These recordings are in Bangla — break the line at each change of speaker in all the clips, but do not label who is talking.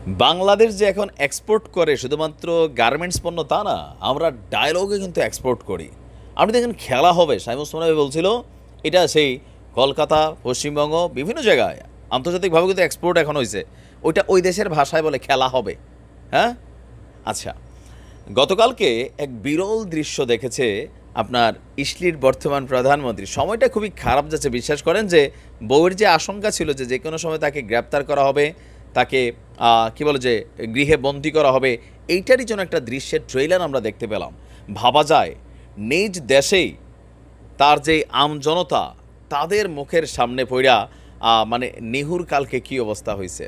বাংলাদেশ যে এখন এক্সপোর্ট করে শুধুমাত্র গার্মেন্টস পণ্য তা না, আমরা ডায়লগে কিন্তু এক্সপোর্ট করি। আপনি দেখেন খেলা হবে, সাইম ওসমান ভাই বলছিল এটা সেই কলকাতা, পশ্চিমবঙ্গ বিভিন্ন জায়গায় আন্তর্জাতিকভাবে কিন্তু এক্সপোর্ট এখন হয়েছে। ওইটা ওই দেশের ভাষায় বলে খেলা হবে। হ্যাঁ, আচ্ছা, গতকালকে এক বিরল দৃশ্য দেখেছে আপনার ইসলির বর্তমান প্রধানমন্ত্রী। সময়টা খুবই খারাপ যাচ্ছে। বিশ্বাস করেন যে বউয়ের যে আশঙ্কা ছিল যে যে কোনো সময় তাকে গ্রেপ্তার করা হবে, তাকে কি বলে যে গৃহে বন্দী করা হবে, এইটারই জন্য একটা দৃশ্যের ট্রেইলার আমরা দেখতে পেলাম। ভাবা যায় নিজ দেশেই তার যে আমজনতা তাদের মুখের সামনে পড়া মানে নেহুর কালকে কী অবস্থা হয়েছে।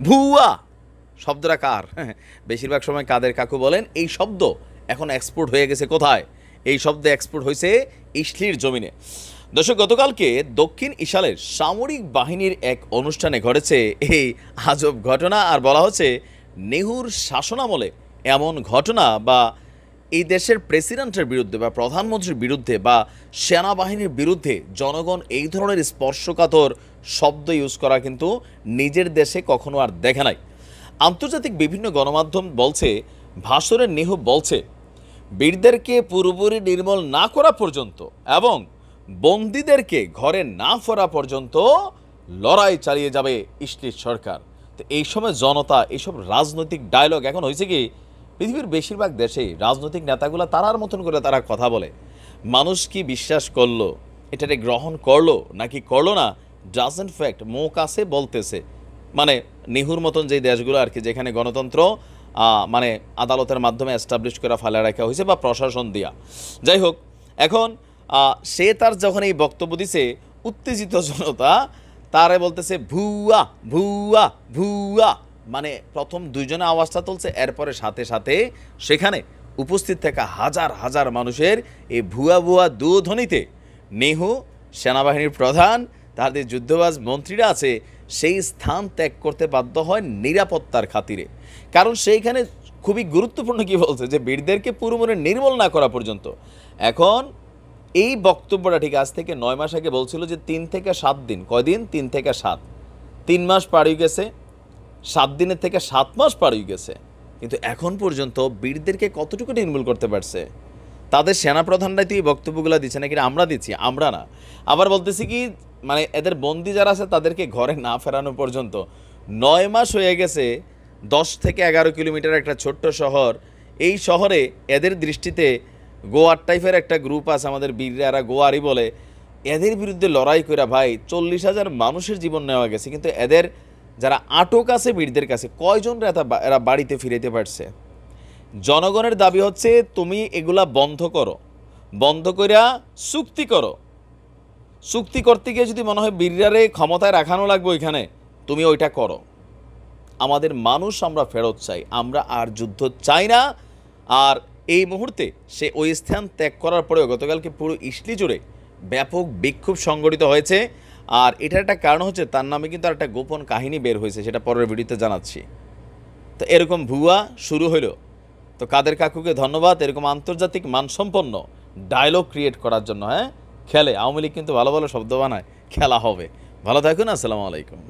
ভুয়া শব্দটা কার? বেশিরভাগ সময় কাদের কাকু বলেন এই শব্দ এখন এক্সপোর্ট হয়ে গেছে কোথায়? এই শব্দ এক্সপোর্ট হয়েছে ইসলির জমিনে। দর্শক, গতকালকে দক্ষিণ ইশালের সামরিক বাহিনীর এক অনুষ্ঠানে ঘটেছে এই আজব ঘটনা। আর বলা হচ্ছে নেহুর শাসনামলে এমন ঘটনা বা এই দেশের প্রেসিডেন্টের বিরুদ্ধে বা প্রধানমন্ত্রীর বিরুদ্ধে বা সেনাবাহিনীর বিরুদ্ধে জনগণ এই ধরনের স্পর্শকাতর শব্দ ইউজ করা কিন্তু নিজের দেশে কখনো আর দেখে নাই। আন্তর্জাতিক বিভিন্ন গণমাধ্যম বলছে, ভাষণে নেহু বলছে বীরদেরকে পুরোপুরি নির্মূল না করা পর্যন্ত এবং বন্দীদেরকে ঘরে না ফেরা পর্যন্ত লড়াই চালিয়ে যাবে ইসলির সরকার। তো এই সময় জনতা এইসব রাজনৈতিক ডায়লগ এখন হয়েছে কি পৃথিবীর বেশিরভাগ দেশেই রাজনৈতিক নেতাগুলো তারার মতন করে তারা কথা বলে। মানুষ কি বিশ্বাস করলো, এটাকে গ্রহণ করলো নাকি করলো না, ডাজেন্ট ফ্যাক্ট, মুখ আছে বলতেছে। মানে নেহুর মতন যে দেশগুলো আর কি যেখানে গণতন্ত্র মানে আদালতের মাধ্যমে এস্টাবলিশ করা ফেলে রাখা হয়েছে বা প্রশাসন দিয়া। যাই হোক, এখন সে তার যখন এই বক্তব্য দিছে, উত্তেজিত জনতা তারে বলতেছে ভুয়া ভুয়া ভুয়া। মানে প্রথম দুইজনে আওয়াজটা তুলছে, এরপরে সাথে সাথে সেখানে উপস্থিত থাকা হাজার হাজার মানুষের এই ভুয়া ভুয়া দুধ্বনিতে নেহু, সেনাবাহিনীর প্রধান, তাদের যুদ্ধবাজ মন্ত্রীরা আছে সেই স্থান ত্যাগ করতে বাধ্য হয় নিরাপত্তার খাতিরে। কারণ সেইখানে খুবই গুরুত্বপূর্ণ কি বলছে যে বীরদেরকে পুরোপুরি নির্মূল না করা পর্যন্ত। এখন এই বক্তব্যটা ঠিক আজ থেকে 9 মাস আগে বলছিল যে 3 থেকে 7 দিন। কয়দিন? 3 থেকে 7, 3 মাস পার হয়ে গেছে, 7 দিনের থেকে 7 মাস পার হয়ে গেছে। কিন্তু এখন পর্যন্ত বীরদেরকে কতটুকু নির্মূল করতে পারছে? তাদের সেনাপ্রধানরাই তো এই বক্তব্যগুলো দিচ্ছে নাকি আমরা দিচ্ছি? আমরা না। আবার বলতেছি কি মানে এদের বন্দি যারা আছে তাদেরকে ঘরে না ফেরানো পর্যন্ত। 9 মাস হয়ে গেছে। 10 থেকে 11 কিলোমিটার একটা ছোট্ট শহর। এই শহরে এদের দৃষ্টিতে গোয়ার টাইপের একটা গ্রুপ আছে, আমাদের বীররা গোয়ারই বলে, এদের বিরুদ্ধে লড়াই করে ভাই 40,000 মানুষের জীবন নেওয়া গেছে। কিন্তু এদের যারা আটক আছে বীরদের কাছে কয়জন এরা বাড়িতে ফিরেতে পারছে? জনগণের দাবি হচ্ছে তুমি এগুলা বন্ধ করো, বন্ধ কইরা চুক্তি করো। চুক্তি করতে গিয়ে যদি মনে হয় বীররারে ক্ষমতায় রাখানো লাগবে ওইখানে, তুমি ওইটা করো। আমাদের মানুষ আমরা ফেরত চাই, আমরা আর যুদ্ধ চাই না। আর এই মুহূর্তে সে ওই স্থান ত্যাগ করার পরেও গতকালকে পুরো ইসলি জুড়ে ব্যাপক বিক্ষোভ সংগঠিত হয়েছে। আর এটার একটা কারণ হচ্ছে তার নামে কিন্তু আর একটা গোপন কাহিনী বের হয়েছে, সেটা পরের ভিডিওতে জানাচ্ছি। তো এরকম ভুয়া শুরু হলো। তো কাদের কাকুকে ধন্যবাদ এরকম আন্তর্জাতিক মানসম্পন্ন ডায়লগ ক্রিয়েট করার জন্য। হ্যাঁ, খেলে আওয়ামী লীগ কিন্তু ভালো ভালো শব্দ বানায়, খেলা হবে। ভালো থাকুন, আসসালামু আলাইকুম।